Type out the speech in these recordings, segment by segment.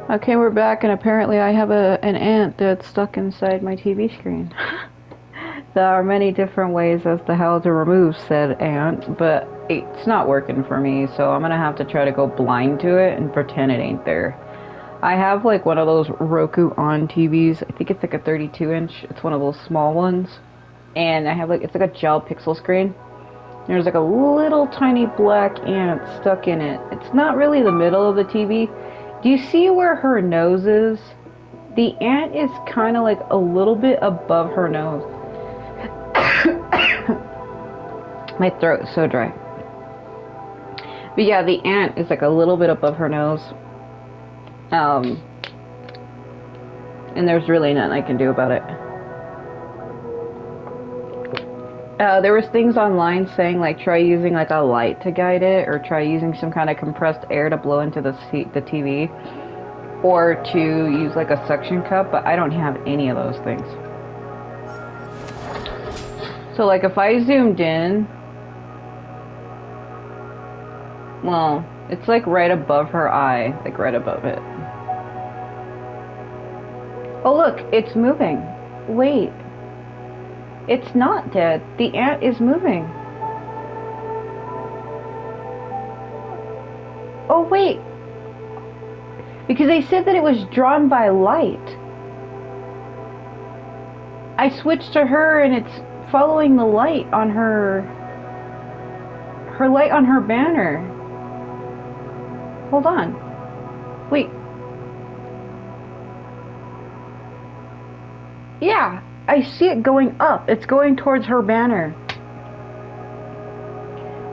Okay, we're back, and apparently I have an ant that's stuck inside my TV screen. There are many different ways as to how to remove said ant, but it's not working for me, so I'm gonna have to try to go blind to it and pretend it ain't there. I have like one of those Roku on TVs. I think it's like a 32 inch. It's one of those small ones. And I have like, it's like a gel pixel screen. There's like a little tiny black ant stuck in it. It's not really the middle of the TV. Do you see where her nose is? The ant is kind of like a little bit above her nose. My throat is so dry. But yeah, the ant is like a little bit above her nose. Um, and there's really nothing I can do about it. There was things online saying like try using like a light to guide it, or try using some kind of compressed air to blow into the TV, or to use like a suction cup, but I don't have any of those things. So like if I zoomed in, well, it's like right above her eye, like right above it. Oh look, it's moving. Wait. It's not dead. The ant is moving. Oh wait. Because they said that it was drawn by light. I switched to her and it's following the light on her light on her banner. Hold on. Wait. Yeah, I see it going up. It's going towards her banner.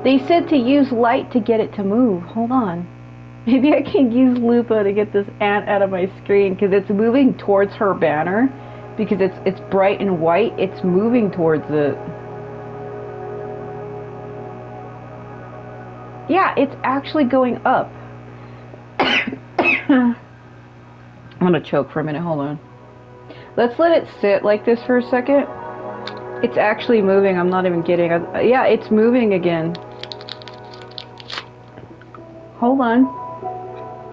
They said to use light to get it to move. Hold on. Maybe I can use Lupa to get this ant out of my screen, because it's moving towards her banner. Because it's bright and white, it's moving towards it. Yeah, it's actually going up. I'm gonna choke for a minute, hold on. Let's let it sit like this for a second. It's actually moving, I'm not even kidding. Yeah, it's moving again. Hold on.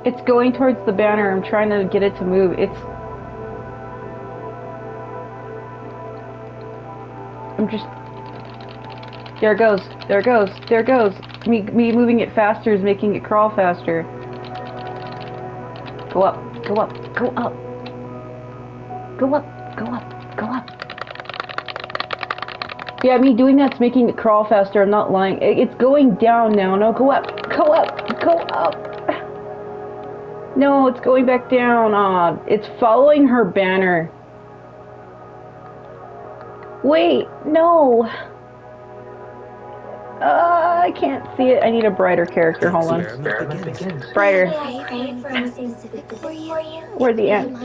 It's going towards the banner, I'm trying to get it to move. I'm just... There it goes, there it goes, there it goes. Me moving it faster is making it crawl faster. Go up, go up, go up. Go up, go up, go up. Yeah, me doing that's making it crawl faster, I'm not lying. It's going down now. No, go up, go up, go up. No, it's going back down. It's following her banner. Wait, no. I can't see it. I need a brighter character. Hold on. Brighter. Where'd the ant?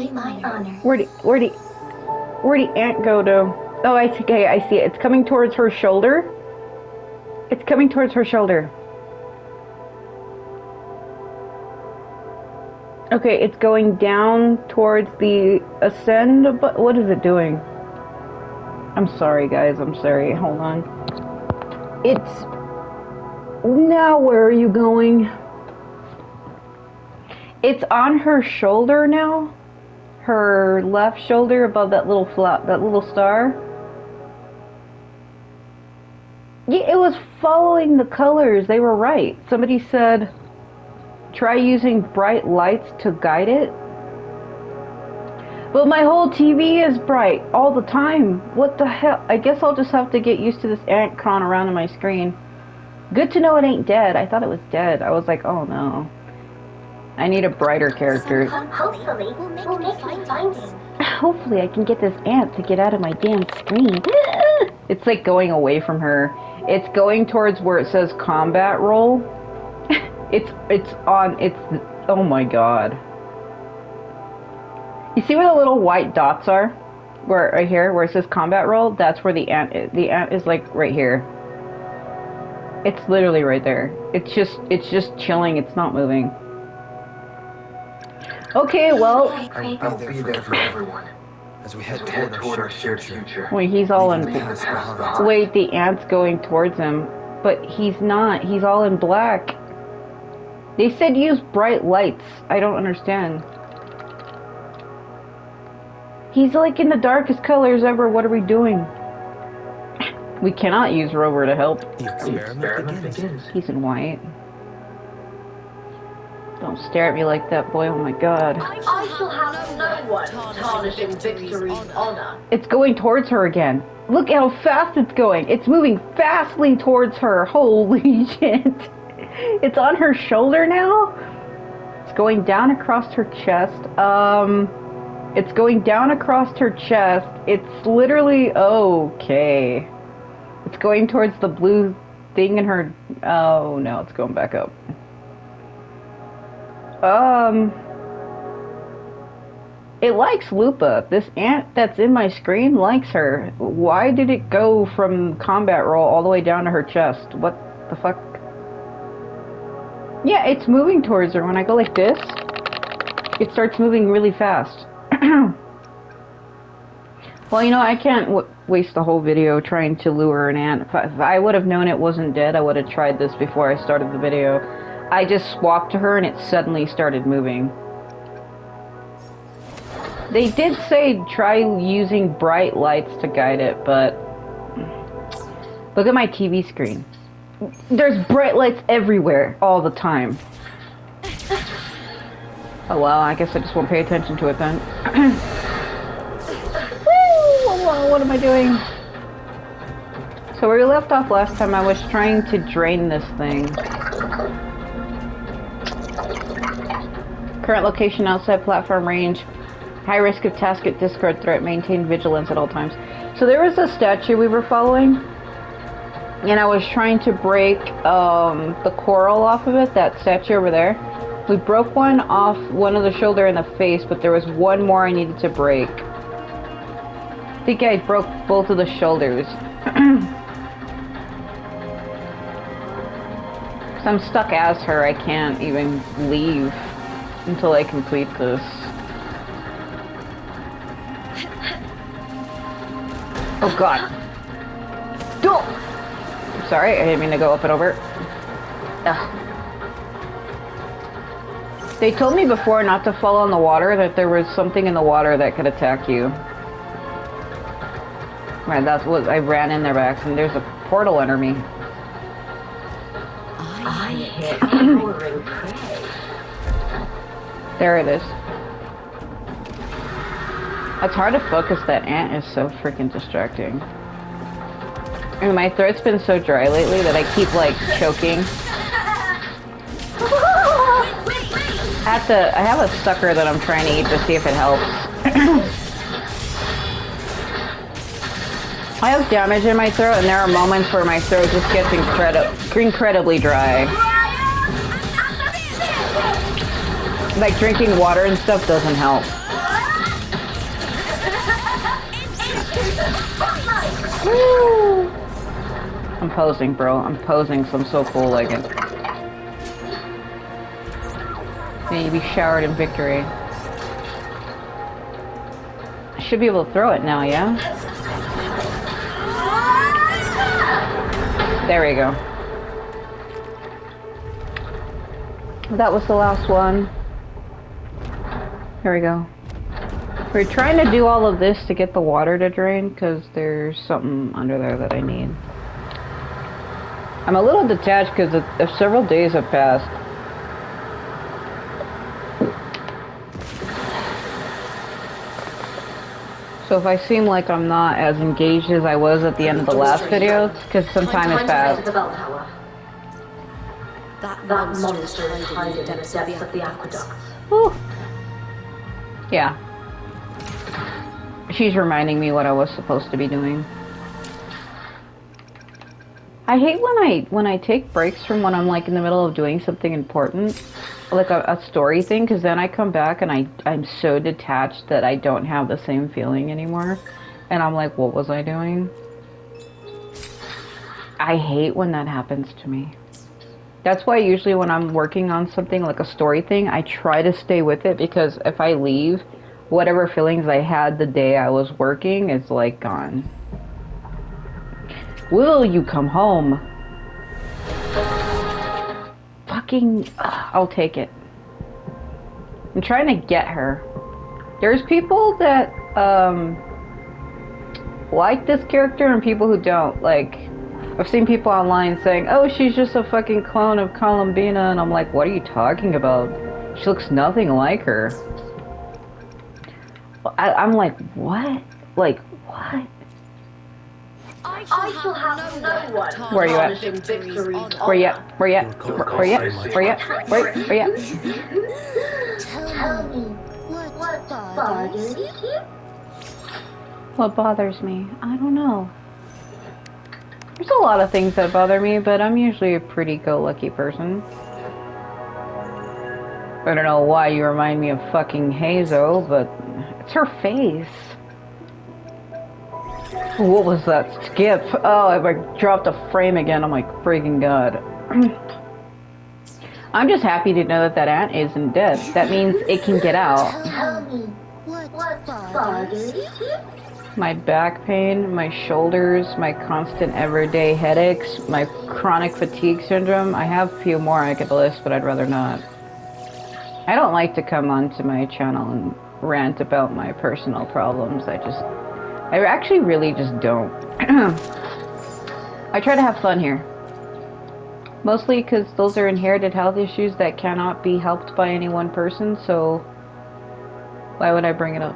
Where'd the ant go to? Oh, I see. Okay, I see it. It's coming towards her shoulder. It's coming towards her shoulder. Okay, it's going down towards the ascend, but what is it doing? I'm sorry, guys. I'm sorry. Hold on. It's... Now where are you going? It's on her shoulder now. Her left shoulder above that little that little star. Yeah, it was following the colors. They were right. Somebody said, try using bright lights to guide it. But my whole TV is bright all the time. What the hell? I guess I'll just have to get used to this ant crawling around on my screen. Good to know it ain't dead. I thought it was dead. I was like, oh no. I need a brighter character. Hopefully, we'll make findings. Hopefully I can get this ant to get out of my damn screen. It's like going away from her. It's going towards where it says combat role. It's on, oh my god. You see where the little white dots are? Where, right here, where it says combat role? That's where the ant is. The ant is like right here. It's literally right there. It's just chilling, it's not moving. Okay, well... I'll be there for everyone. As we head toward our shared future. Wait, he's all in... Wait, the ant's going towards him. But he's not. He's all in black. They said use bright lights. I don't understand. He's like in the darkest colors ever. What are we doing? We cannot use Rover to help. The experiment begins. He's in white. Don't stare at me like that, boy. Oh my god. I shall have no one tarnishing Victory's honor. It's going towards her again. Look how fast it's going. It's moving fastly towards her. Holy shit. It's on her shoulder now. It's going down across her chest. It's going down across her chest. It's literally okay. It's going towards the blue thing in her... Oh, no, it's going back up. It likes Lupa. This ant that's in my screen likes her. Why did it go from combat roll all the way down to her chest? What the fuck? Yeah, it's moving towards her. When I go like this, it starts moving really fast. Well, you know, I can't waste the whole video trying to lure an ant. If I would have known it wasn't dead, I would have tried this before I started the video. I just swapped to her and it suddenly started moving. They did say try using bright lights to guide it, but look at my TV screen. There's bright lights everywhere, all the time. Oh well, I guess I just won't pay attention to it then. Woo! What am I doing? So where we left off last time, I was trying to drain this thing. Current location outside platform range. High risk of tasket, discard threat, maintain vigilance at all times. So there was a statue we were following, and I was trying to break the coral off of it, that statue over there. We broke one off, one of the shoulder and the face, but there was one more I needed to break. I think I broke both of the shoulders. So I'm stuck as her, I can't even leave until I complete this. Oh god. Go! I'm sorry, I didn't mean to go up and over. Ugh. They told me before not to fall in the water, that there was something in the water that could attack you. Right, that's what I ran in there by accident. There's a portal under me. I hear cowering prey. There it is. It's hard to focus, that ant is so freaking distracting. And my throat's been so dry lately that I keep like choking. I have a sucker that I'm trying to eat to see if it helps. I have damage in my throat and there are moments where my throat just gets incredibly dry. Like drinking water and stuff doesn't help. Woo! I'm posing, bro. I'm posing, so I'm so cool like it. May you be showered in victory. I should be able to throw it now, yeah? There we go. That was the last one. Here we go. We're trying to do all of this to get the water to drain because there's something under there that I need. I'm a little detached because several days have passed. So if I seem like I'm not as engaged as I was at the end of the last video, it's because some time has passed. That monster is hiding in the depths of the aqueduct. Whew. Yeah. She's reminding me what I was supposed to be doing. I hate when I take breaks from when I'm like in the middle of doing something important, like a story thing, because then I come back and I'm so detached that I don't have the same feeling anymore. And I'm like, what was I doing? I hate when that happens to me. That's why usually when I'm working on something like a story thing, I try to stay with it, because if I leave, whatever feelings I had the day I was working is like gone. Will you come home? Fucking, I'll take it. I'm trying to get her. There's people that like this character and people who don't. Like, I've seen people online saying, oh, she's just a fucking clone of Columbina, and I'm like, what are you talking about? She looks nothing like her. I'm like, what? Like, what? I shall have no one Where are you at? tarnishing victory's honor. Where you at? Where you at? Where you at? Where you at? Where you at? Tell me, what bothers you? What bothers me? I don't know. There's a lot of things that bother me, but I'm usually a pretty go-lucky person. I don't know why you remind me of fucking Hazel, but it's her face. What was that skip? Oh, I dropped a frame again. I'm like, freaking god. I'm just happy to know that that ant isn't dead. That means it can get out. Tell me, what bothers you? My back pain, my shoulders, my constant everyday headaches, my chronic fatigue syndrome. I have a few more I could list, but I'd rather not. I don't like to come onto my channel and rant about my personal problems. I actually really just don't. I try to have fun here. Mostly because those are inherited health issues that cannot be helped by any one person, so why would I bring it up?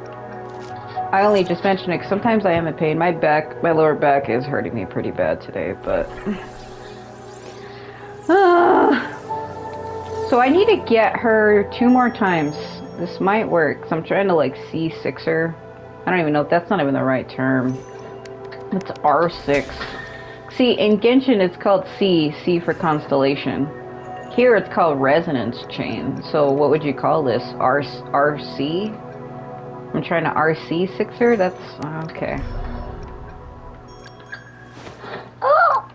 I only just mention it because sometimes I am in pain. My lower back is hurting me pretty bad today, but... So I need to get her 2 more times. This might work, because I'm trying to, like, C6 her. I don't even know if that's not even the right term. It's R6. See, in Genshin it's called C for constellation. Here it's called resonance chain. So what would you call this? RC? I'm trying to RC6 her? That's... okay. Oh!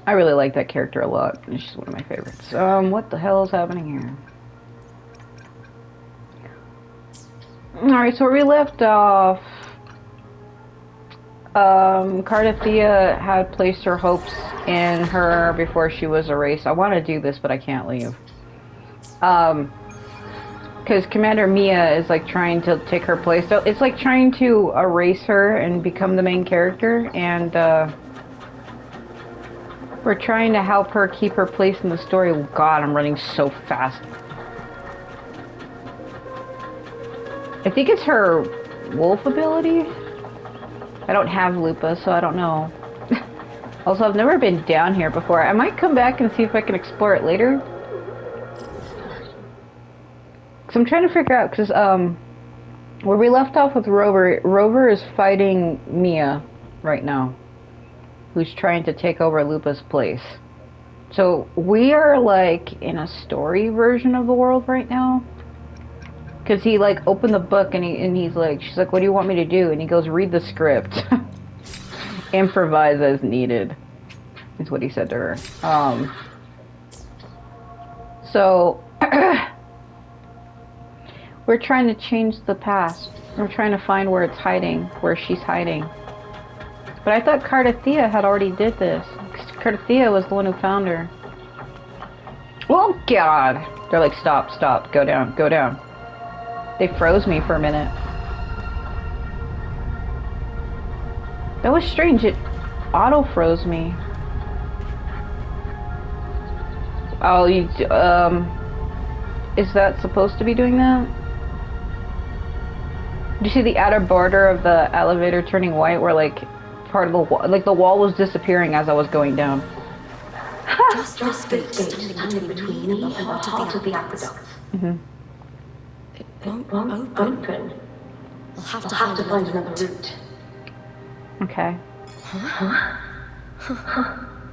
I really like that character a lot. She's one of my favorites. What the hell is happening here? Alright, so where we left off... Cardathea had placed her hopes in her before she was erased. I want to do this, but I can't leave. Because Commander Mia is like trying to take her place. So it's like trying to erase her and become the main character, and we're trying to help her keep her place in the story. God, I'm running so fast. I think it's her wolf ability. I don't have Lupa, so I don't know. Also, I've never been down here before. I might come back and see if I can explore it later. Because I'm trying to figure out, because where we left off with Rover is fighting Mia right now, who's trying to take over Lupa's place. So we are like in a story version of the world right now. Because he like opened the book and he's like, she's like, what do you want me to do? And he goes, read the script. Improvise as needed, is what he said to her. So we're trying to change the past. We're trying to find where it's hiding, where she's hiding. But I thought Cardathea had already did this. Cardathea was the one who found her. Oh God! They're like, stop, stop, go down, go down. They froze me for a minute. That was strange. It auto-froze me. Oh, is that supposed to be doing that? Did you see the outer border of the elevator turning white where like part of the wall, like the wall was disappearing as I was going down? Just this gate standing between me and the heart of the aqueduct. Mm-hmm. It won't open. I'll have to find another route. Okay. Huh?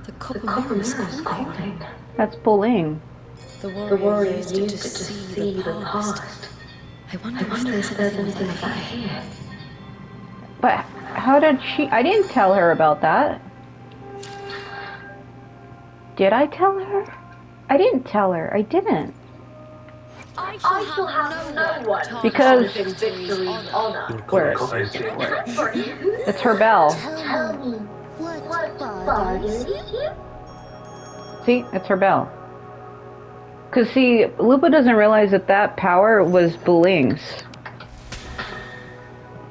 The copper is calling. That's bullying. The warrior used it to see the past. I wonder if there's anything about here. But how did she... I didn't tell her about that. Did I tell her? I didn't tell her. I didn't. I shall have no one because victory's honor. Where? It's her bell. Tell me, what bothers you? See, it's her bell. Cause see, Lupa doesn't realize that that power was Buling's.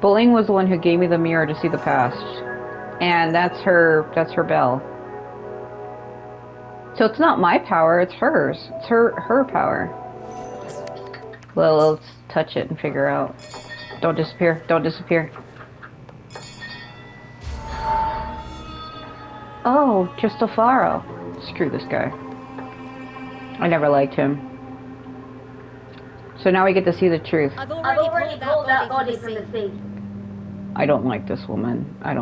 Bowling was the one who gave me the mirror to see the past. And that's her bell. So it's not my power, it's hers. It's her power. Well, let's touch it and figure out. Don't disappear. Don't disappear. Oh, Cristofaro. Screw this guy. I never liked him. So now we get to see the truth. I've already pulled that body from the sea. I don't like this woman. I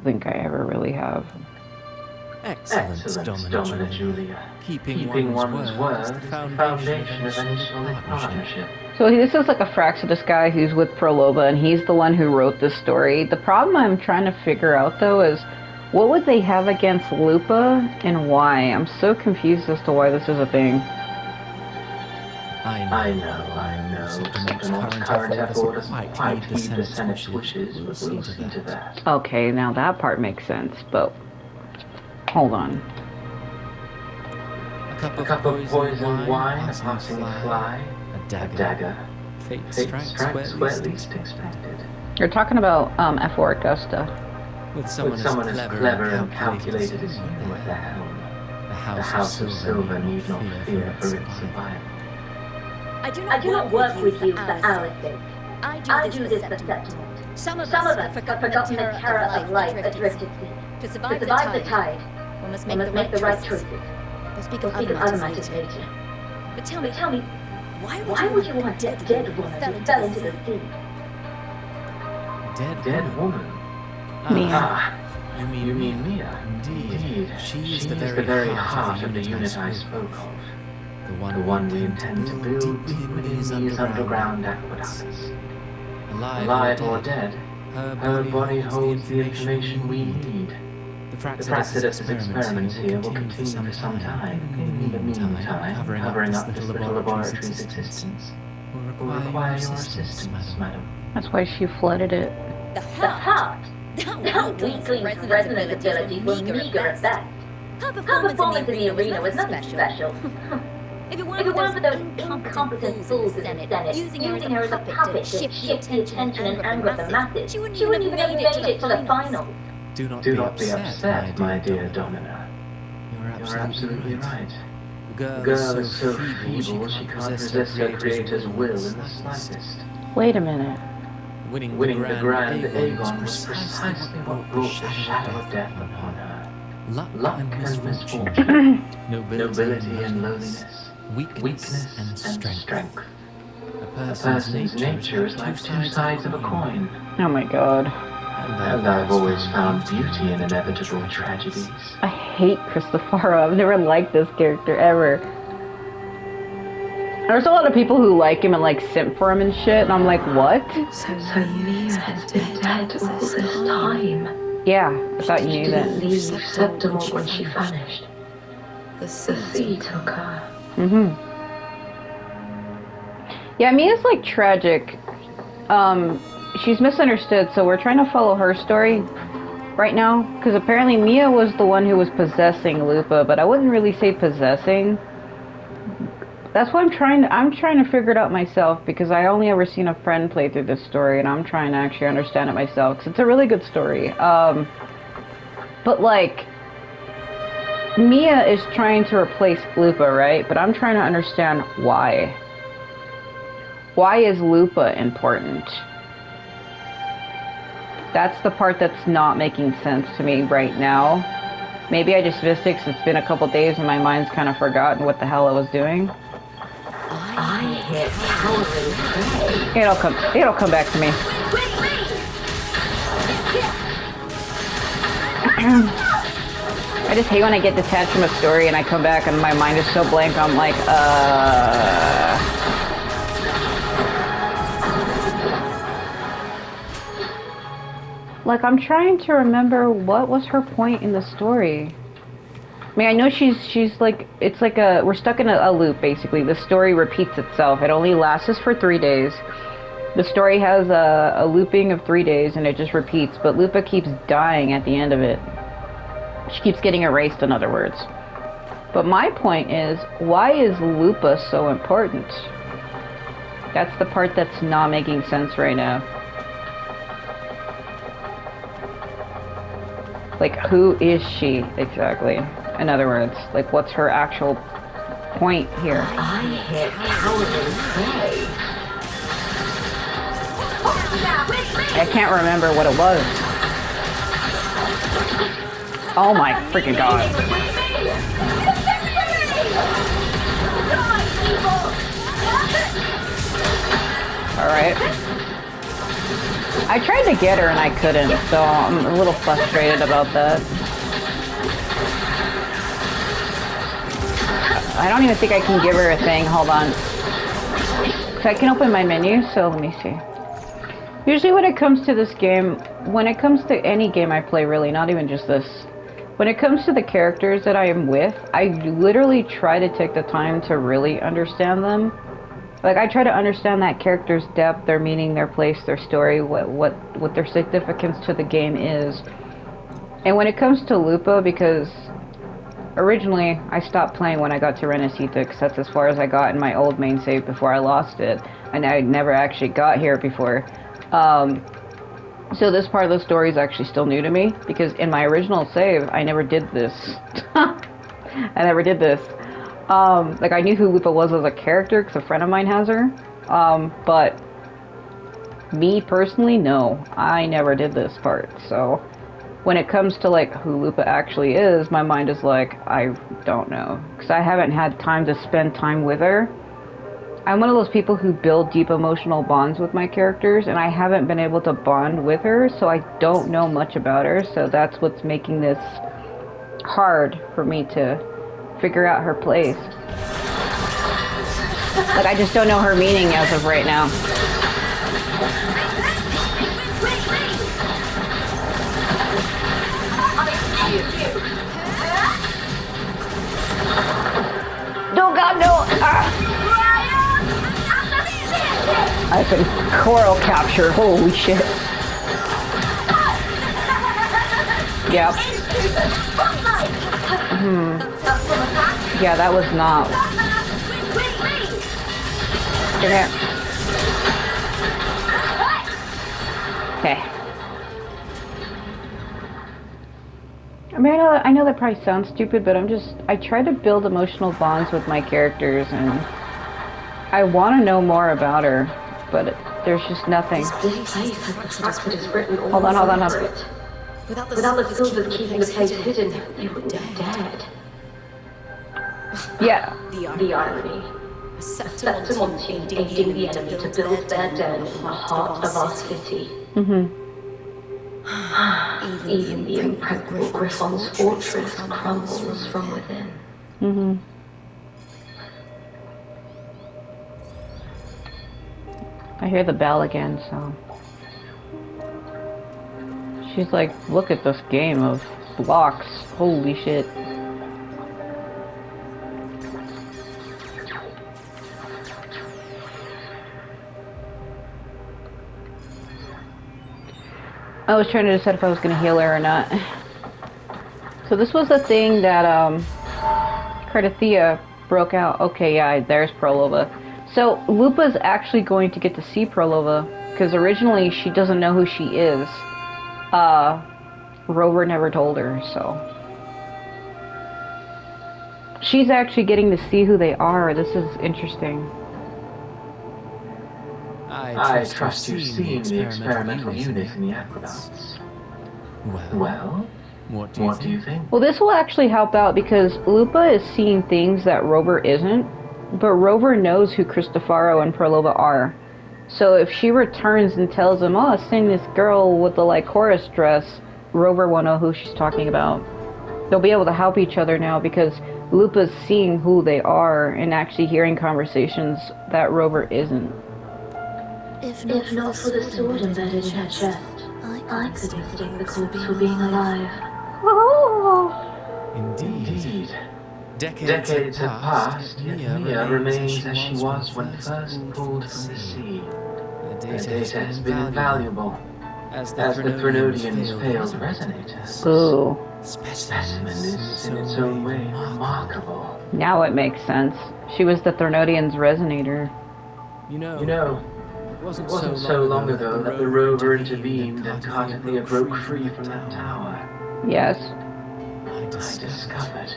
think I ever really have. Excellent, Domina Julia. Keeping one's word is the foundation of any solid partnership. So this is like a Fraxidus guy who's with Proloba, and he's the one who wrote this story. The problem I'm trying to figure out, though, is what would they have against Lupa and why? I'm so confused as to why this is a thing. I know. Septimon's current effort doesn't quite heed the Senate's wishes, but we'll see to that. Okay, now that part makes sense, but hold on. A cup of poison wine, a passing fly, a dagger. Fate strikes where least expected. You're talking about F4 Augusta. With someone as clever and calculated as you at the helm, the House of Silver need not fear for its survival. I do not work with you for our sake. I do this for Septimont. Some of us have forgotten the terror of life adrift at sea. To survive the tide, one must make the right choices. Don't speak of other matters later. But tell me, why would you want a dead woman who fell into the sea? Dead woman? Mia. You mean Mia? Indeed. She is the very heart of the unit I spoke of. The one we intend to build deep within these underground aqueducts. Alive or dead, her body holds the information we need. The Fraxidus experiments here will continue for some time. In the meantime, covering up this little laboratory's existence will require your assistance, madam. That's why she flooded it. The heart? That weakling's resonant abilities were meager at best. Her performance in the arena was nothing special. If it weren't for those incompetent fools in the Senate, using her as a puppet to shift the attention and anger of the masses, she wouldn't even have made it to the final. Do not be upset, my dear Domina. You're absolutely right. The girl is so feeble she can't resist her creator's will in the slightest. Wait a minute. Winning the Grand Aegon was precisely what brought the shadow of death upon her. Luck and misfortune, nobility and lowliness, weakness and strength. A person's nature is like two sides of a coin. Oh my god. And I've always found beauty in inevitable tragedies. I hate Cristofaro. I've never liked this character ever. There's a lot of people who like him and like simp for him and shit, and I'm like, what? So Mia has been dead all this time. Yeah, I thought you knew that. Leave Septimont when she vanished. The sea took her. Yeah, Mia's like tragic. She's misunderstood, so we're trying to follow her story right now, because apparently Mia was the one who was possessing Lupa, but I wouldn't really say possessing. That's what I'm trying to figure it out myself, because I only ever seen a friend play through this story, and I'm trying to actually understand it myself, because it's a really good story. But like, Mia is trying to replace Lupa, right? But I'm trying to understand why. Why is Lupa important? That's the part that's not making sense to me right now. Maybe I just missed it 'cause it's been a couple days and my mind's kind of forgotten what the hell I was doing. I hear howling. It'll come back to me. I just hate when I get detached from a story and I come back and my mind is so blank. I'm like, Like, I'm trying to remember what was her point in the story. I mean, I know she's like, it's like we're stuck in a loop, basically. The story repeats itself. It only lasts for 3 days. The story has a looping of 3 days, and it just repeats. But Lupa keeps dying at the end of it. She keeps getting erased, in other words. But my point is, why is Lupa so important? That's the part that's not making sense right now. Like, who is she exactly? In other words, like, what's her actual point here? I hit cowardly prey. I can't remember what it was. Oh my freaking god. Alright. I tried to get her and I couldn't, so I'm a little frustrated about that. I don't even think I can give her a thing. Hold on. So I can open my menu, so let me see. Usually when it comes to this game, when it comes to any game I play really, not even just this, when it comes to the characters that I am with, I literally try to take the time to really understand them. Like, I try to understand that character's depth, their meaning, their place, their story, what their significance to the game is. And when it comes to Lupa, because originally I stopped playing when I got to Renacita, because that's as far as I got in my old main save before I lost it, and I never actually got here before. So this part of the story is actually still new to me, because in my original save, I never did this. I never did this. Like, I knew who Lupa was as a character, because a friend of mine has her. But me personally, no. I never did this part, so when it comes to, like, who Lupa actually is, my mind is like, I don't know. Because I haven't had time to spend time with her. I'm one of those people who build deep emotional bonds with my characters, and I haven't been able to bond with her, so I don't know much about her, so that's what's making this hard for me to figure out her place. Like, I just don't know her meaning as of right now. No, God, no! Ah! I can coral capture. Holy shit. Yep. Yeah, that was not. Come here. Okay. I mean, I know that probably sounds stupid, but I try to build emotional bonds with my characters, and I want to know more about her, but there's just nothing. This place has the fact that is written all Hold on. over it. Without the skills of keeping the place hidden, you wouldn't have dared. Yeah. The irony. Septimontians aiding the enemy to build their den in the heart of our city. Even the impregnable Griffon's fortress crumbles from within. I hear the bell again, so... She's like, look at this game of blocks. Holy shit. I was trying to decide if I was going to heal her or not. So this was the thing that, Cardathea broke out. Okay, yeah, there's Prolova. So, Lupa's actually going to get to see Prolova, because originally she doesn't know who she is. Rover never told her, so... She's actually getting to see who they are. This is interesting. I trust you've seen the experimental unit in the aqueducts. Well, what do you think? Well, this will actually help out, because Lupa is seeing things that Rover isn't. But Rover knows who Cristofaro and Prolova are. So if she returns and tells him, oh, I've seen this girl with the, like, chorus dress, Rover will know who she's talking about. They'll be able to help each other now, because Lupa's seeing who they are and actually hearing conversations that Rover isn't. If not for the sword embedded in her chest, I couldn't thank the corpse for being alive. Oh. Indeed. Decades have passed, yet Mia remains as she was when first pulled from the sea. Her data has been invaluable, as the Threnodians failed resonators. Ooh. Specimen is, in its own way, remarkable. Now it makes sense. She was the Threnodians' resonator. You know, it wasn't so long ago that the rover intervened and Cardathea broke free from that tower. Yes. I discovered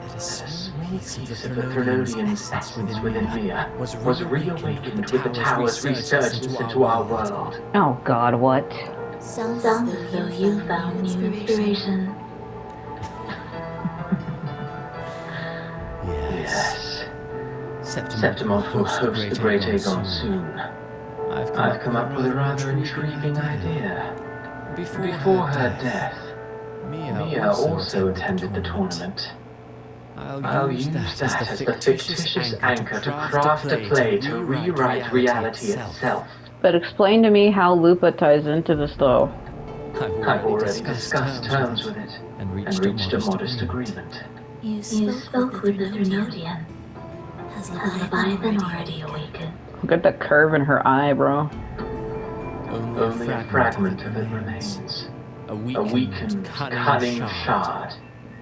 that a small piece of the Threnodian's essence within Mia was reawakened with the tower's resurgence into our world. Oh God, what? Sounds as though you found new inspiration. Yes. Septimont will host the Great Aegon soon. I've come up with a rather intriguing idea. Before her death, Mia also attended the tournament. I'll use that as the fictitious anchor to craft a play to rewrite reality itself. But explain to me how Lupa ties into this, though. I've already discussed terms with it and reached a modest agreement. You spoke with the Threnodian. Has Leviathan already awakened? Look at the curve in her eye, bro. Only a fragment of it remains. A weakened, cunning shard.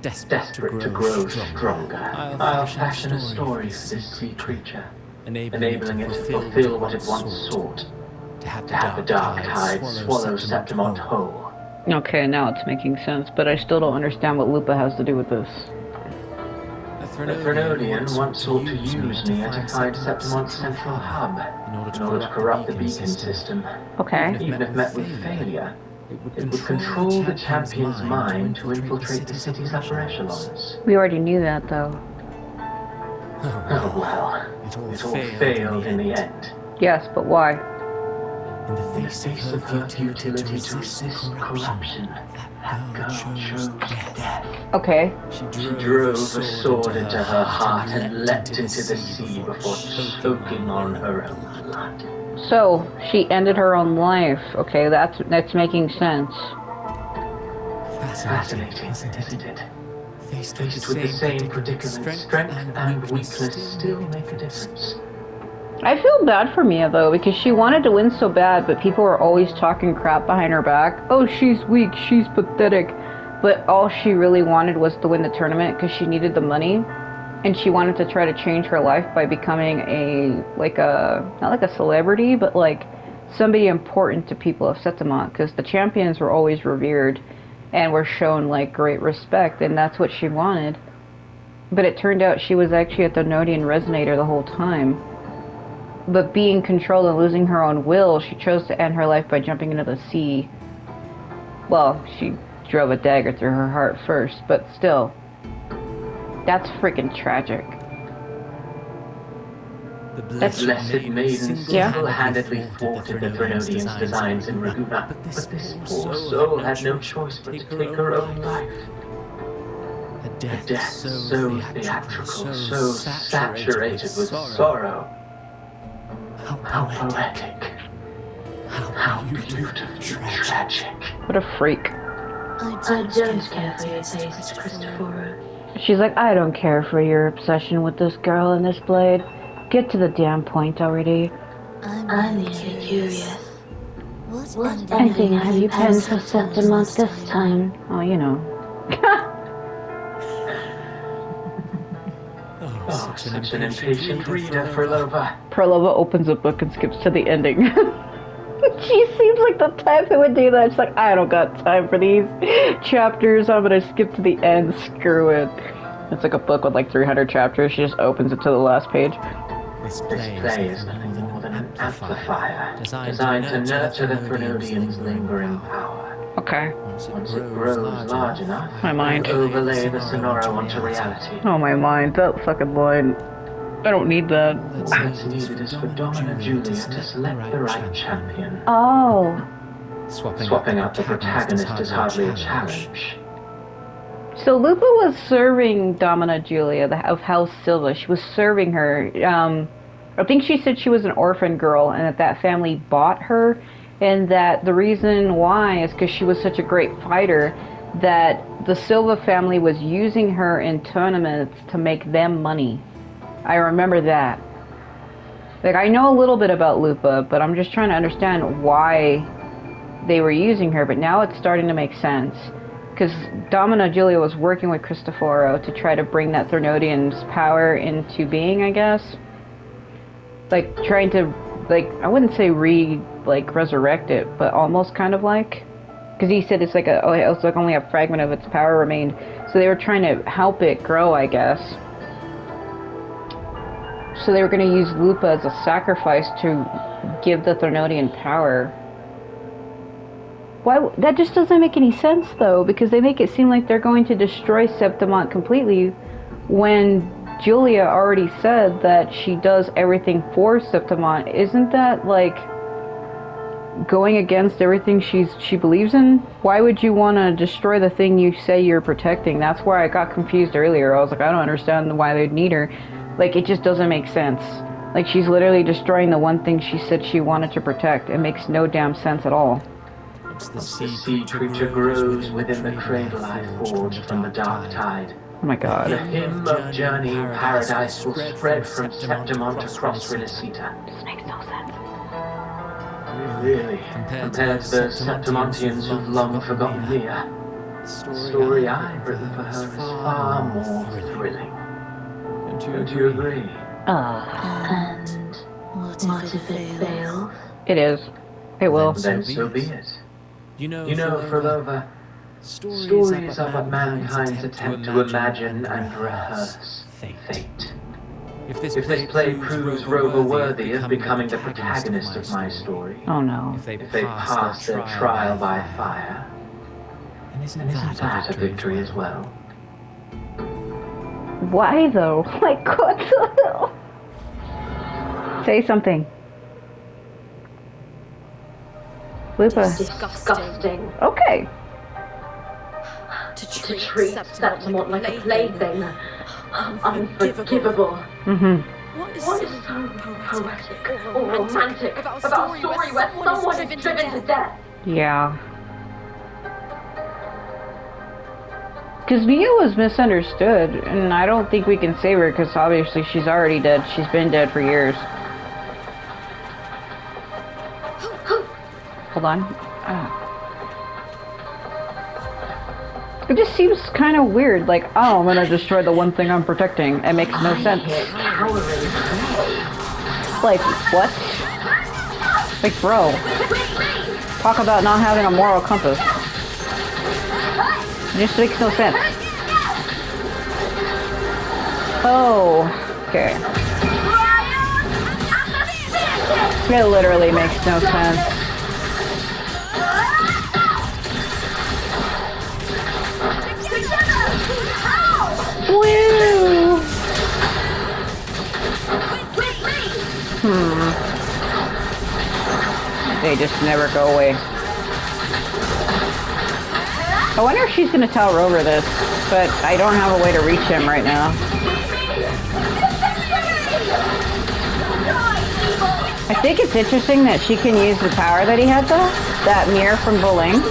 Desperate to grow stronger, I'll fashion a story for this sea creature, enabling it to fulfill what it once sought, to have the dark tide swallow Septimont whole. Okay, now it's making sense, but I still don't understand what Lupa has to do with this. The Threnodian once sought to use Mia to find Septimont's central hub, in order to corrupt the beacon system. Okay. Even if met with failure, it would control the champion's mind to infiltrate the city's upper echelons. We already knew that, though. Oh well, it all failed in the end. Yes, but why? In the face of her futility to resist corruption, that girl chose death. Okay. She drove a sword into her heart and leapt into the sea before choking on her own blood. So, she ended her own life. Okay, that's making sense. Fascinating, isn't it? Faced with the same predicament, strength and weakness still make a difference. I feel bad for Mia, though, because she wanted to win so bad, but people were always talking crap behind her back. Oh, she's weak, she's pathetic. But all she really wanted was to win the tournament because she needed the money. And she wanted to try to change her life by becoming not like a celebrity, but like somebody important to people of Septimont, because the champions were always revered and were shown like great respect, and that's what she wanted. But it turned out she was actually a Threnodian resonator the whole time. But being controlled and losing her own will, she chose to end her life by jumping into the sea. Well, she drove a dagger through her heart first, but still. That's freaking tragic. The Blessed Maiden single-handedly thwarted the Threnodian's designs in Raguna, but this poor soul had no choice but to take her own life. A death so theatrical, so saturated with sorrow. How poetic. How beautifully tragic. What a freak. I don't care for your taste, Christopher. She's like, I don't care for your obsession with this girl and this blade. Get to the damn point already. I'm merely curious. What ending have you penned for Septimont this time? Oh, you know. Oh, such an impatient reader for Lupa. Perlova opens a book and skips to the ending. She seems like the type who would do that. She's like, I don't got time for these chapters. I'm gonna skip to the end. Screw it. It's like a book with like 300 chapters. She just opens it to the last page. This play is nothing more than an amplifier designed to nurture the Threnodian's lingering power. Okay. Once it grows large enough, My mind. overlay the Sonora onto reality. Oh, my mind. That fucking line. I don't need that. What's needed is for Dom and Julia to select the right champion. Oh. Swapping out the protagonist is hardly a challenge. So Lupa was serving Domina Julia of House Silva. She was serving her. I think she said she was an orphan girl and that family bought her, and that the reason why is because she was such a great fighter that the Silva family was using her in tournaments to make them money. I remember that. Like, I know a little bit about Lupa, but I'm just trying to understand why they were using her, but now it's starting to make sense. Because Domina Julia was working with Cristoforo to try to bring that Threnodian's power into being, I guess. Like, trying to, like, I wouldn't say resurrect it, but almost kind of like. Because he said it's like it's like only a fragment of its power remained. So they were trying to help it grow, I guess. So they were going to use Lupa as a sacrifice to give the Thornodian power. Why? That just doesn't make any sense, though, because they make it seem like they're going to destroy Septimont completely when Julia already said that she does everything for Septimont. Isn't that, like, going against everything she believes in? Why would you want to destroy the thing you say you're protecting? That's where I got confused earlier. I was like, I don't understand why they'd need her. Like, it just doesn't make sense. Like, she's literally destroying the one thing she said she wanted to protect. It makes no damn sense at all. The sea creature grows within the cradle I forged from the dark tide. Oh my god. The hymn of journeying paradise will spread from Septimont across Rilicita. This makes no sense. Really, compared to those Septimontians who've long forgotten Mia, the story I've written for her is far more thrilling. Don't you agree? And what if it fails? It is. It will. Then so be it. You know, Frolova, stories are but mankind's attempt to imagine and rehearse fate. If this play proves Rover worthy of becoming the protagonist of my story, Oh no. if they pass their trial by fire, and isn't that a victory as well? Why though? Like, what the hell? Say something. Lupa. Disgusting. Okay. To To treat treat Septimont like a plaything. Unforgivable. Mm-hmm. What is What so is so poetic or romantic about a story where someone is driven to death? Yeah. Because Mia was misunderstood, and I don't think we can save her because obviously she's already dead. She's been dead for years. Hold on. It just seems kind of weird, like, oh, I'm gonna destroy the one thing I'm protecting. It makes no sense. Like, what? Like, bro. Talk about not having a moral compass. It just makes no sense. Oh, okay. It literally makes no sense. Woo! They just never go away. I wonder if she's gonna tell Rover this, but I don't have a way to reach him right now. I think it's interesting that she can use the power that he had though, that mirror from Wuthering.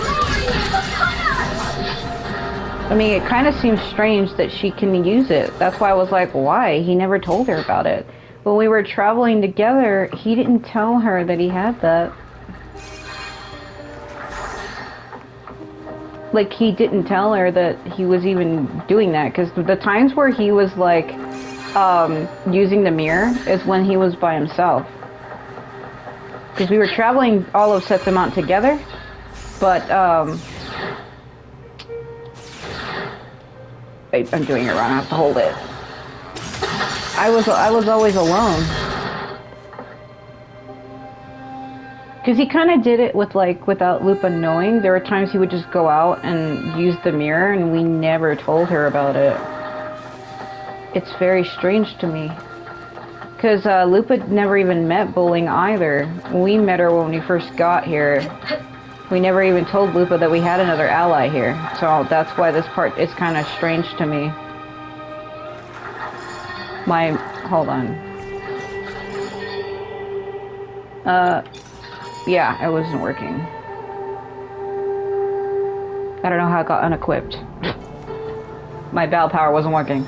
I mean, it kind of seems strange that she can use it. That's why I was like, why? He never told her about it. When we were traveling together, he didn't tell her that he had that. Like, he didn't tell her that he was even doing that, because the times where he was, like, using the mirror is when he was by himself. Because we were traveling all of Septimont together, but, I'm doing it wrong, I have to hold it. I was always alone. Because he kind of did it with, like, without Lupa knowing. There were times he would just go out and use the mirror, and we never told her about it. It's very strange to me. Because Lupa never even met Bowling either. We met her when we first got here. We never even told Lupa that we had another ally here. So that's why this part is kind of strange to me. Hold on. Yeah, it wasn't working. I don't know how it got unequipped. My valve power wasn't working.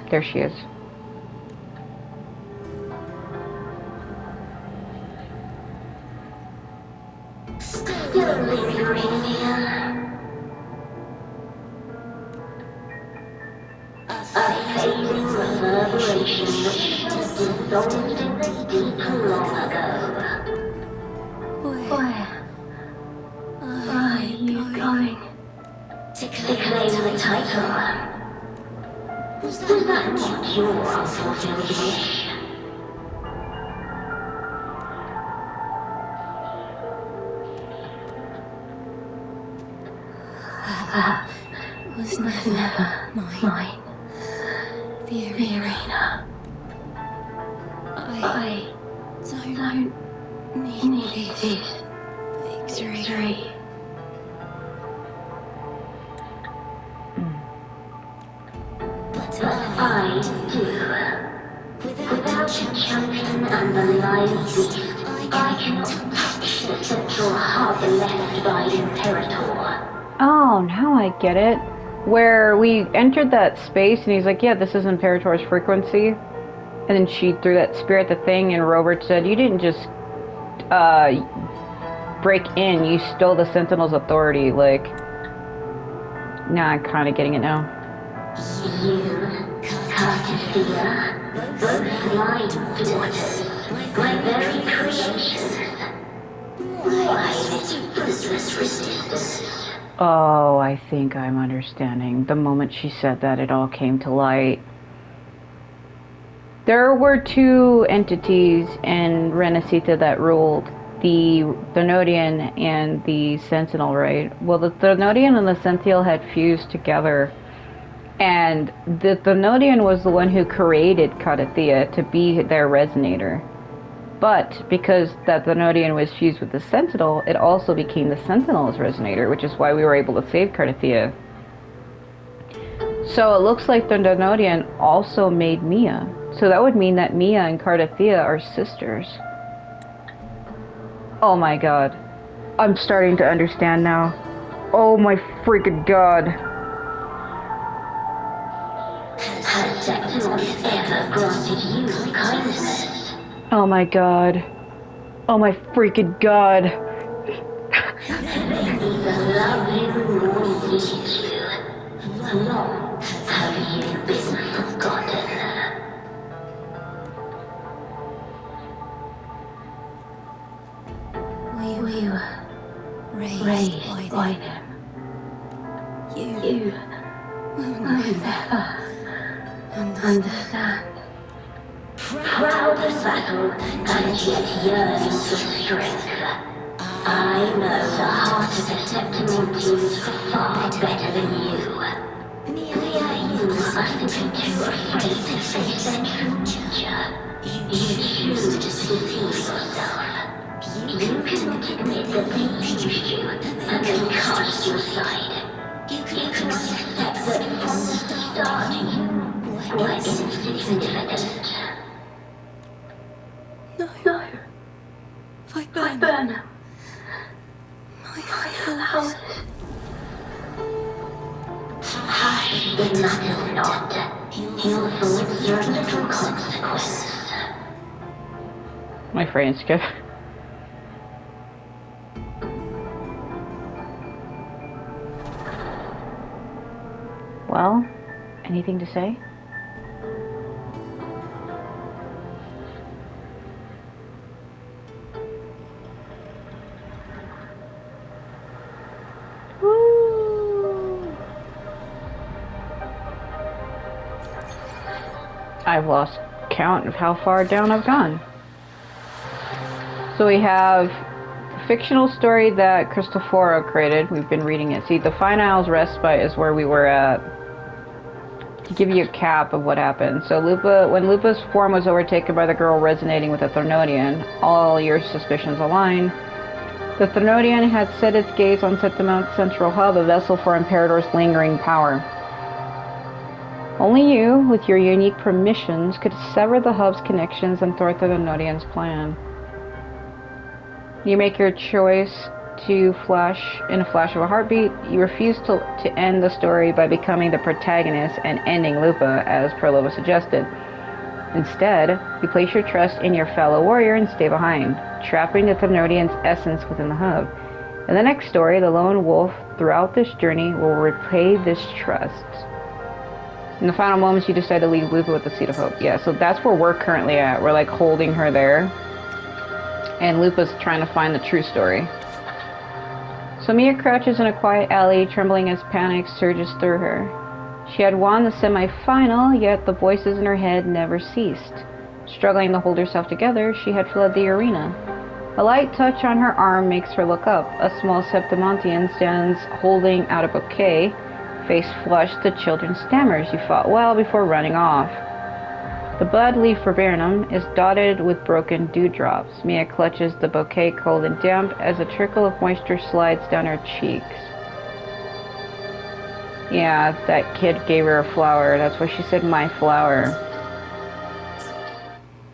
There she is. Still lingering here. A fading reverberation that dissolved in the deep long ago. Where title. Was that not your unfortunate wish? Was never mine. The arena. I don't need this victory. But I do. Without champion and the live beast, I cannot touch the central hub left by Imperator. Oh, now I get it. Where we entered that space and he's like, yeah, this is Imperator's frequency. And then she threw that spear at the thing and Robert said, you didn't just break in, you stole the Sentinel's authority. Like, now I'm kind of getting it now. You, Cartisia, both my daughters, my very creations. Why this ruthless resistance? Oh, I think I'm understanding. The moment she said that, it all came to light. There were two entities in Renacita that ruled, the Thermodian and the Sentinel, right? Well, the Thermodian and the Sentinel had fused together, and the Thermodian was the one who created Carathea to be their resonator. But because that Thermodian was fused with the Sentinel, it also became the Sentinel's resonator, which is why we were able to save Carathea. So it looks like the Thermodian also made Mia. So that would mean that Mia and Carathea are sisters. Oh my god. I'm starting to understand now. Oh my freaking god. Has Septimon ever granted you kindness? Oh my god. Oh my freaking god. Maybe the love you really needs you. Long have you been forgotten? We were raised by them. You will never understand. Proud of battle and yet yearning for strength. I know the heart of the Septimon teams far better than you. You must be too afraid to face their true nature. You choose to deceive yourself. You cannot admit that they used you and then cast you aside. You cannot accept that from the start you were insignificant. No. Viburnum. My flowers. Hush, it matters not. Your thoughts are of little consequence. My friends go. Well, anything to say? I've lost count of how far down I've gone. So we have a fictional story that Cristoforo created. We've been reading it. See, the Fine Isles Respite is where we were at. To give you a cap of what happened. So when Lupa's form was overtaken by the girl resonating with the Thermodian, all your suspicions align. The Thermodian had set its gaze on Septimon's central hub, a vessel for Imperator's lingering power. Only you, with your unique permissions, could sever the hub's connections and thwart the Thermodian's plan. You make your choice in a flash of a heartbeat. You refuse to end the story by becoming the protagonist and ending Lupa, as Prolova suggested. Instead, you place your trust in your fellow warrior and stay behind, trapping the Thermodian's essence within the hub. In the next story, the lone wolf, throughout this journey, will repay this trust. In the final moments, you decide to leave Lupa with the Seed of Hope. Yeah, so that's where we're currently at. We're like holding her there. And Lupa's trying to find the true story. So Mia crouches in a quiet alley, trembling as panic surges through her. She had won the semi-final, yet the voices in her head never ceased. Struggling to hold herself together, she had fled the arena. A light touch on her arm makes her look up. A small Septimontian stands holding out a bouquet. Face flushed, the children stammers, "You fought well," before running off. The bud leaf viburnum is dotted with broken dewdrops. Mia clutches the bouquet cold and damp as a trickle of moisture slides down her cheeks. Yeah, that kid gave her a flower. That's why she said, "My flower."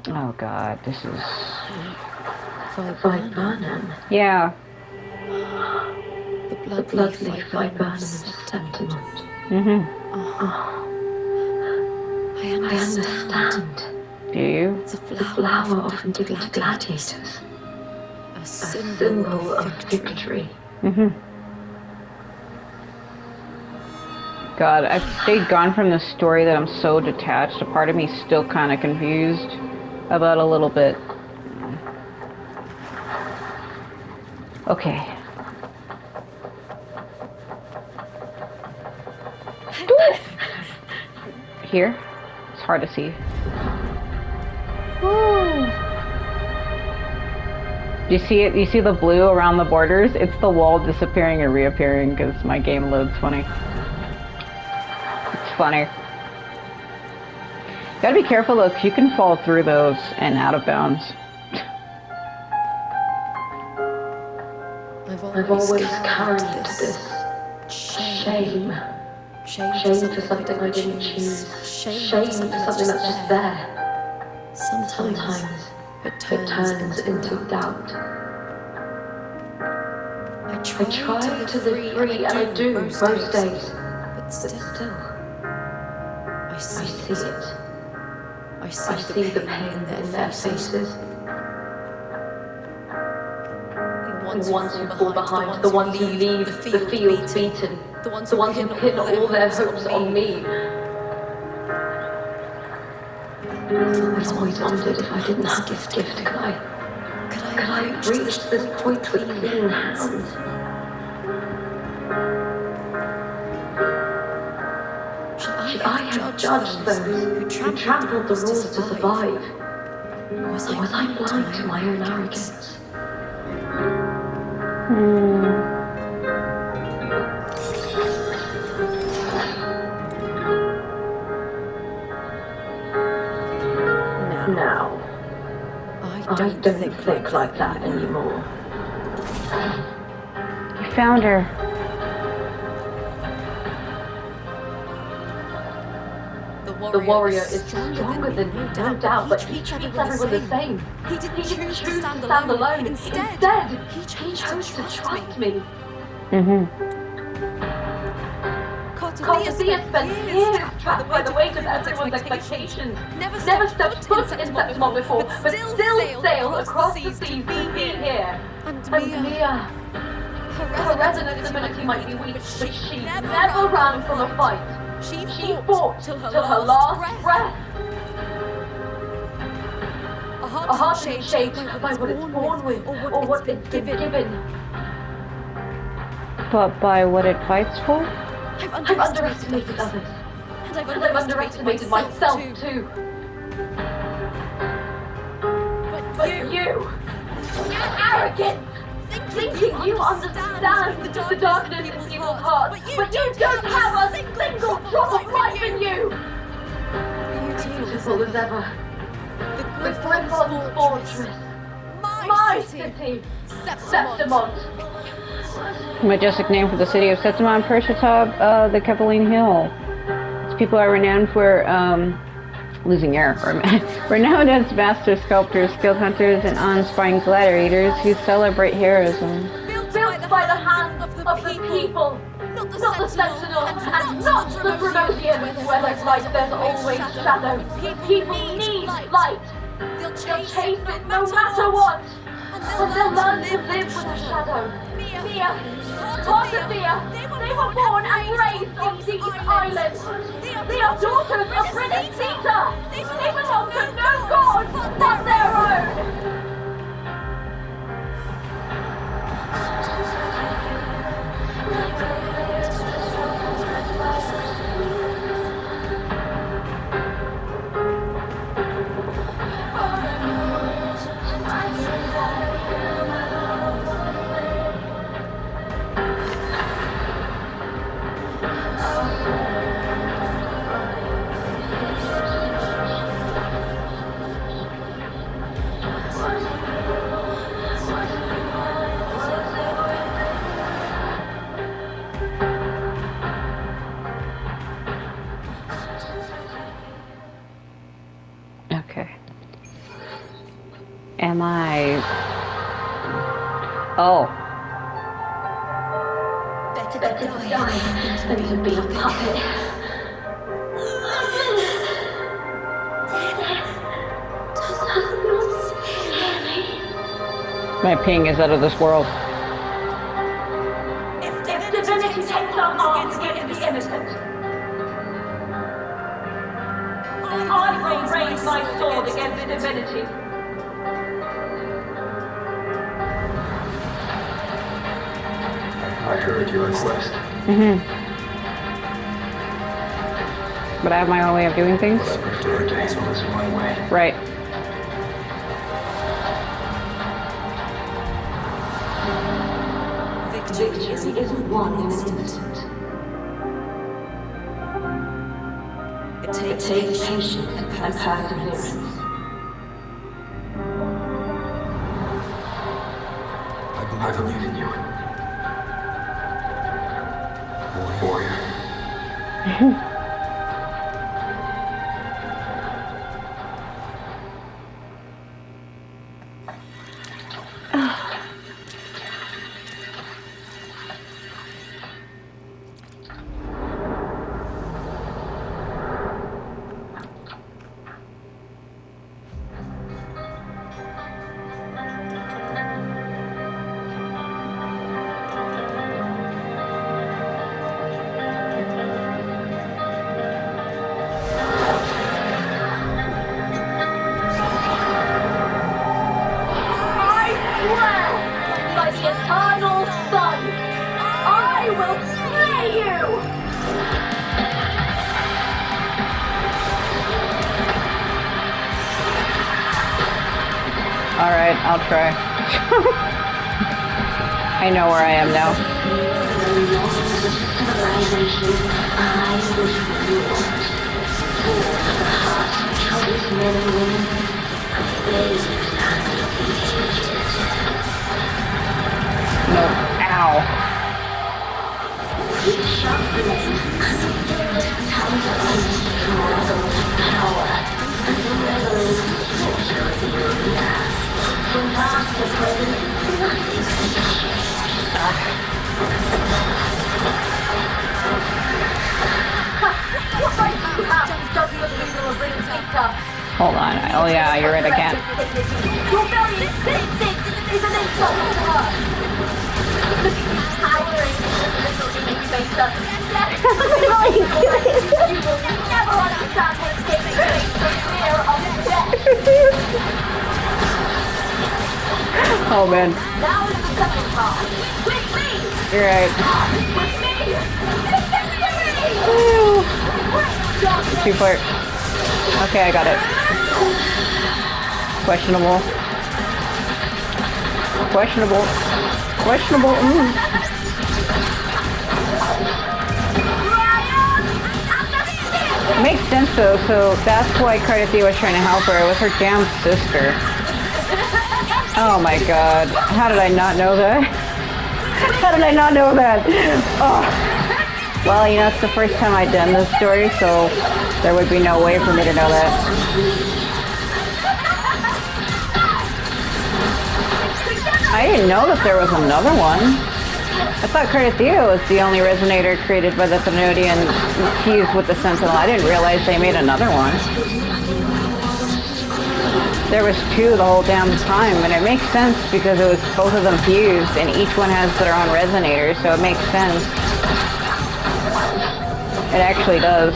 Oh god, this is... Viburnum. Yeah. The blood leaf viburnum septimum. Mm-hmm. I understand. Do you? It's a flower often given to gladiators. A symbol of victory. Mm-hmm. God, I've stayed gone from this story that I'm so detached. A part of me still kind of confused about a little bit. Okay. Here? It's hard to see. Woo. Do you see it? You see the blue around the borders? It's the wall disappearing and reappearing because my game loads funny. It's funny. Gotta be careful though, because you can fall through those and out of bounds. I've always carried this shame. Shame for something I didn't choose. Shame for something that's just there. Sometimes it turns into doubt. I try to live free, and I do most days. But still, I see it. I see the pain in their faces. The ones who fall behind, the ones who leave the field beaten, the ones who pin all their hopes on me. I've always wondered if I didn't have this gift, could I reach this point with clean hands? Should I have judged those who trampled the rules to survive? Or was I blind to my own arrogance? Now, I don't think like that anymore. You found her. The warrior is stronger than me, no doubt, but he treats everyone the same. He didn't choose to stand alone. Instead, he chose to trust me. Mm-hmm. Cortezia spent years trapped by the weight of everyone's expectations. Never stepped foot in Septimon before, but still sailed across the seas to be here. And Mia, her resonant ability might be weak, but she never ran from a fight. She fought till her last breath. A heart isn't shaped by what it's born with, or what it's been given. But by what it fights for? I've underestimated others. And I've underestimated myself too. But you arrogant! Thinking you understand the darkness in people's hearts, but you don't have a single drop of life in you! Beautiful as ever. The Griffon's fortress. My city! Septimont. Majestic name for the city of Septimon, perched atop the Capitoline Hill. Its people are renowned for losing air. Renowned as master sculptors, skilled hunters, and uninspiring gladiators who celebrate heroism. Built by the hands of the people, not the Sentinels, and not the Bremosians, where there's light, there's always shadow. People need light. They'll chase it no matter what. And they'll learn to live with a shadow. Mia, Cortezia, they were born and raised on these islands. They are daughters of British Caesar. They belong to no god but their own. am I? Oh. Better Better to to die die than to be a puppet. Does not scare me. My ping is out of this world. If If divinity takes our arms against the innocent, I will raise my sword against divinity. I heard your request. But I have my own way of doing things. But I prefer to handle this my way. Right. Victory isn't won in an instant. It It takes patience and perseverance. I believe in you. Warrior. By the eternal sun, I will slay you! Alright, I'll try. I know where I am now. The lost civilization I was reborn. Born of the hearts of troubled men and women, slaves and defeated. Nope. Ow. With sharp blades and time to struggle to power and the reveling slaughter of the arena. From past to present, nothing has changed. Hold on. Oh yeah, you're right, I can't. Your very existence is an insult to her. Towering little image facer. You will never understand what it takes to face the fear of death. Oh man. Now is the second part. With me! You're right. With me! Woo. Darkness! Two part. Okay, I got it. Questionable. Questionable. Questionable. It makes sense though, so that's why Cardathia was trying to help her. It was her damn sister. Oh my god. How did I not know that? How did I not know that? Oh. Well, you know, it's the first time I'd done this story, so there would be no way for me to know that. I didn't know that there was another one. I thought Cardathia was the only resonator created by the Thenodian fused with the Sentinel. I didn't realize they made another one. There was two the whole damn time, and it makes sense because it was both of them fused, and each one has their own resonator, so it makes sense. It actually does,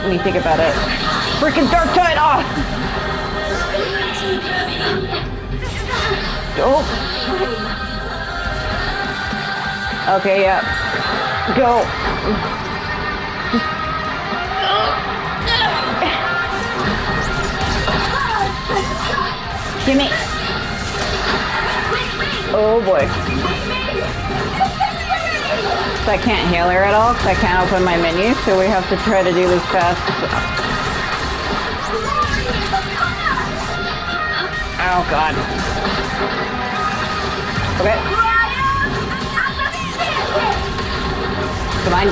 when you think about it. Freaking Dark Tide! Oh! Oh. Okay, yeah. Go. Gimme. Oh boy. So I can't heal her at all because I can't open my menu, so we have to try to do this fast. Oh god. Okay. Come on.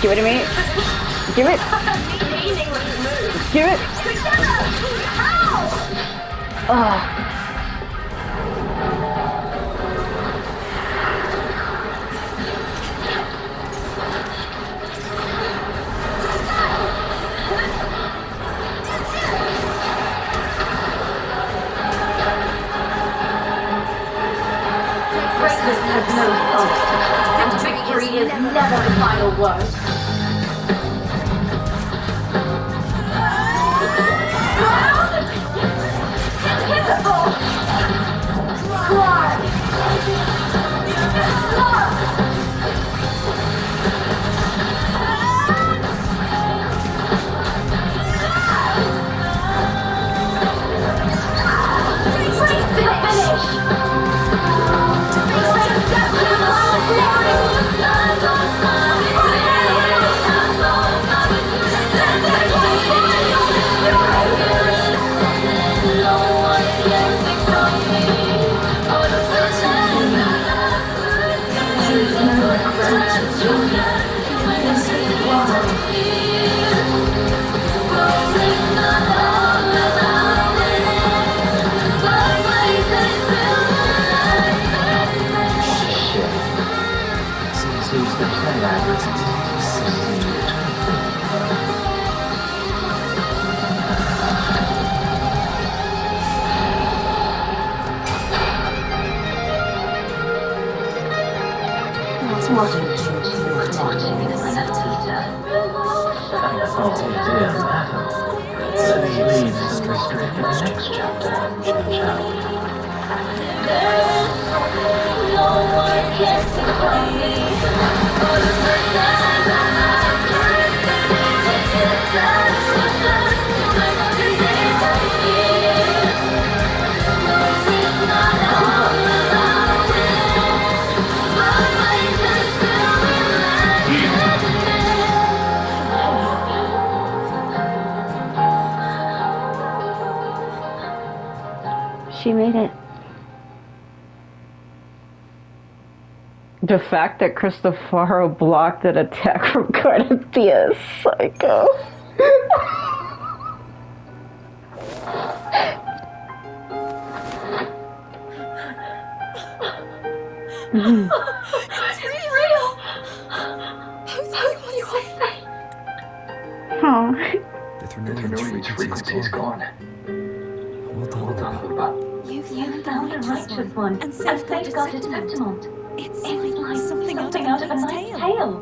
Give it to me. Give it. Give it. Oh. Greatness has no fault, and victory is never the final word. Pitiful! Cry! Love! Race to finish! She made it. The fact that Cristofaro blocked an attack from Cardathia is psycho. It's real! Both of you are safe. Huh. The Thrunonian's frequency is gone. Hold on, Lupa. You found a righteous one and safeguarded Septimont. It's like something out of a knight's tale.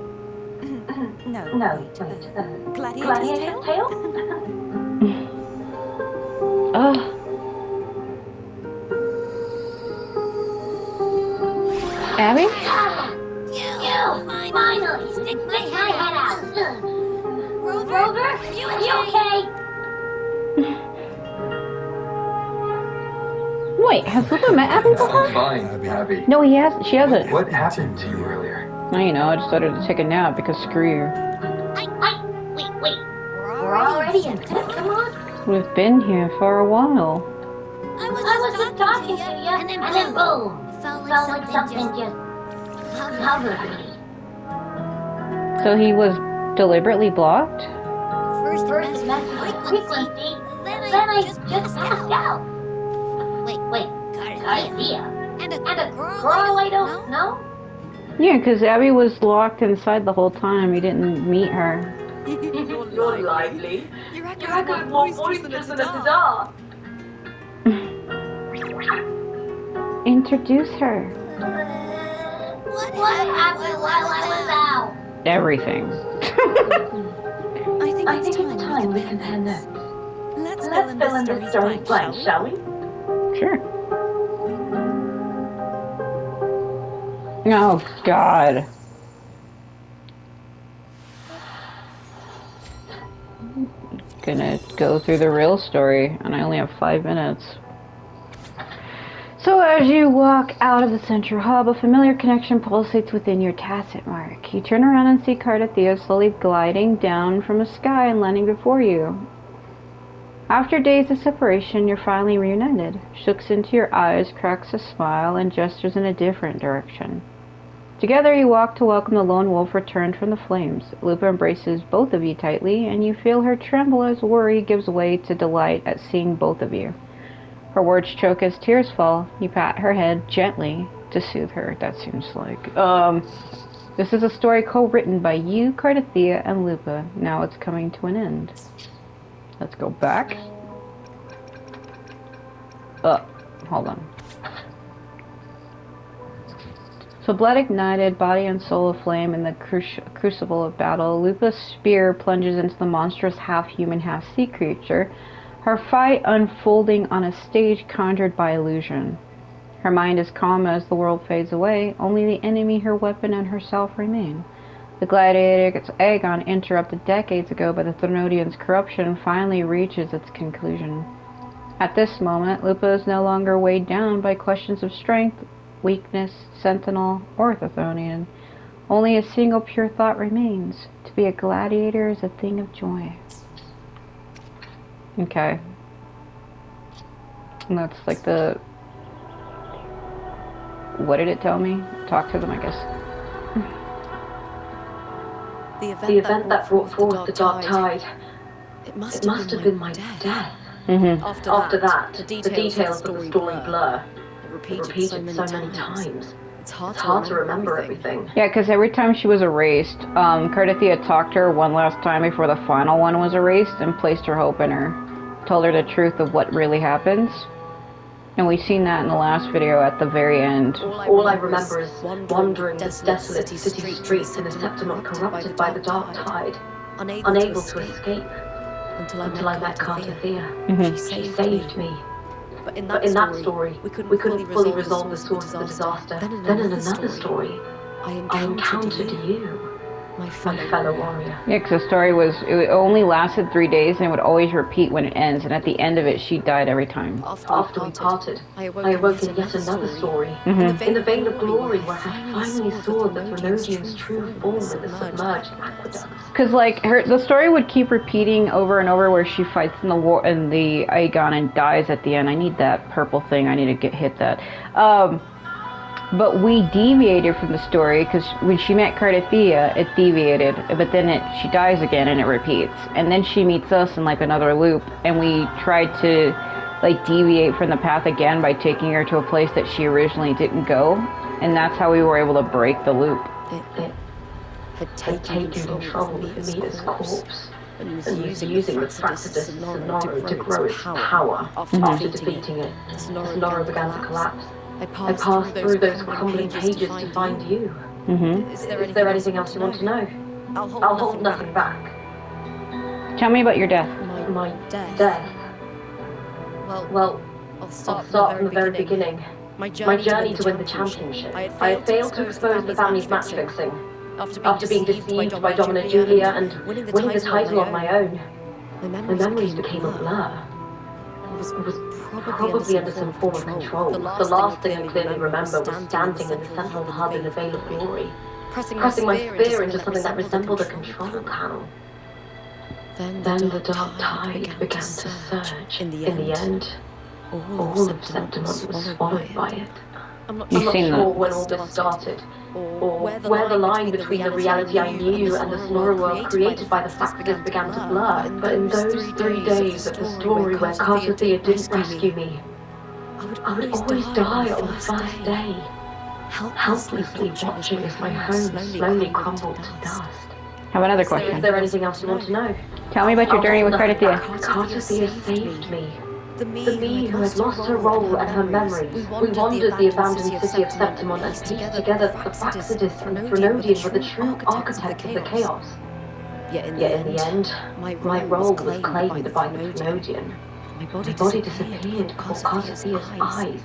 No, wait. Gladiator's tale? Oh. Abby? You finally stick my head out. Rover, you okay? Wait, has Lupa met Abby before? Fine, Abby. No, he has. She hasn't. What happened to you earlier? I decided to take a nap because screw you. Wait. We're already in Septimont? We've been here for a while. I was just talking to you, and then boom. Felt like something just covered me. So he was deliberately blocked? First messed with frequency, then I just passed out. Wait, Cardathia. And a girl I don't know? Yeah, because Abby was locked inside the whole time. He didn't meet her. You're lively. You reckon more boisterous than a Tadar. Introduce her. What happened while I was out? Everything. I think it's time we compare notes. Let's fill in this story blank, shall we? Sure. Oh, God. Gonna go through the real story, and I only have 5 minutes. So as you walk out of the central hub, a familiar connection pulsates within your tacit mark. You turn around and see Cardathia slowly gliding down from the sky and landing before you. After days of separation, you're finally reunited. She looks into your eyes, cracks a smile, and gestures in a different direction. Together you walk to welcome the lone wolf returned from the flames. Lupa embraces both of you tightly, and you feel her tremble as worry gives way to delight at seeing both of you. Her words choke as tears fall. You pat her head gently to soothe her, that seems like. This is a story co-written by you, Cardathia, and Lupa. Now it's coming to an end. Let's go back. Hold on. So blood ignited, body and soul aflame in the crucible of battle, Lupa's spear plunges into the monstrous half-human, half-sea creature, her fight unfolding on a stage conjured by illusion. Her mind is calm as the world fades away, only the enemy, her weapon, and herself remain. The gladiator's Aegon, interrupted decades ago by the Thronidians' corruption, finally reaches its conclusion. At this moment, Lupa is no longer weighed down by questions of strength, weakness, sentinel, or Thronian. Only a single pure thought remains. To be a gladiator is a thing of joy. Okay. And that's like the... What did it tell me? Talk to them, I guess. The event that brought forth the dark tide. It must have been my death. After that, the details of the story blur. It repeated so many times. It's hard to remember everything. Yeah, because every time she was erased, Cardathia talked to her one last time before the final one was erased and placed her hope in her. Told her the truth of what really happens. And we've seen that in the last video at the very end. All I remember is wandering this desolate city streets in a Septimont corrupted by the dark tide, unable to escape, until I met Cardathia. She saved me. But in that story, we couldn't fully resolve the source of the disaster. Then in another story, I encountered you, my fellow warrior. Yeah, because the story was, it only lasted 3 days and it would always repeat when it ends. And at the end of it, she died every time. After we parted, I awoke in yet another story. In the vein of glory, where I finally saw the Thronidian's true form in the submerged aqueducts. Because like the story would keep repeating over and over, where she fights in the war in the Aegon and dies at the end. I need that purple thing. I need to hit that. But we deviated from the story because when she met Cardathia, it deviated. But then she dies again and it repeats. And then she meets us in like another loop, and we tried to like deviate from the path again by taking her to a place that she originally didn't go. And that's how we were able to break the loop. It had taken control of Mia's corpse and was using the practice Sonoro to grow its power. After defeating it, Sonoro began to collapse. I passed through those crumbling pages to find you. Is there anything else you want to know? I'll hold nothing back. Tell me about your death. My death. Well, I'll start from the very beginning. My journey to win the championship. I had failed to expose the family's match fixing. After being deceived by Dominant Julia and winning the title on my own, my memories became a blur. It was probably under some form of control. The last thing I clearly remember was standing in the central hub in the Veil of Glory, pressing my spear into something that resembled a control panel. Then the dark tide began to surge. In the end, all of Septimont was swallowed by it. I'm not sure when all this started, or where the line between the reality I knew and the Sonoro world created by the factors began to blur, but in those 3 days of the story where Cardathia didn't rescue me, I would always die on the first day, helplessly watching as my home slowly crumbled to dust. Have another question. Is there anything else you want to know? Tell me about your journey with Cardathia. Cardathia saved me. The me who had lost her role and her memories. We wandered the abandoned city of Septimont and pieced together that the Baxidus and Thronidian were the true architects of the chaos. Yet in the end, my role was claimed by the Thronidian. My body disappeared before Cardathia's eyes.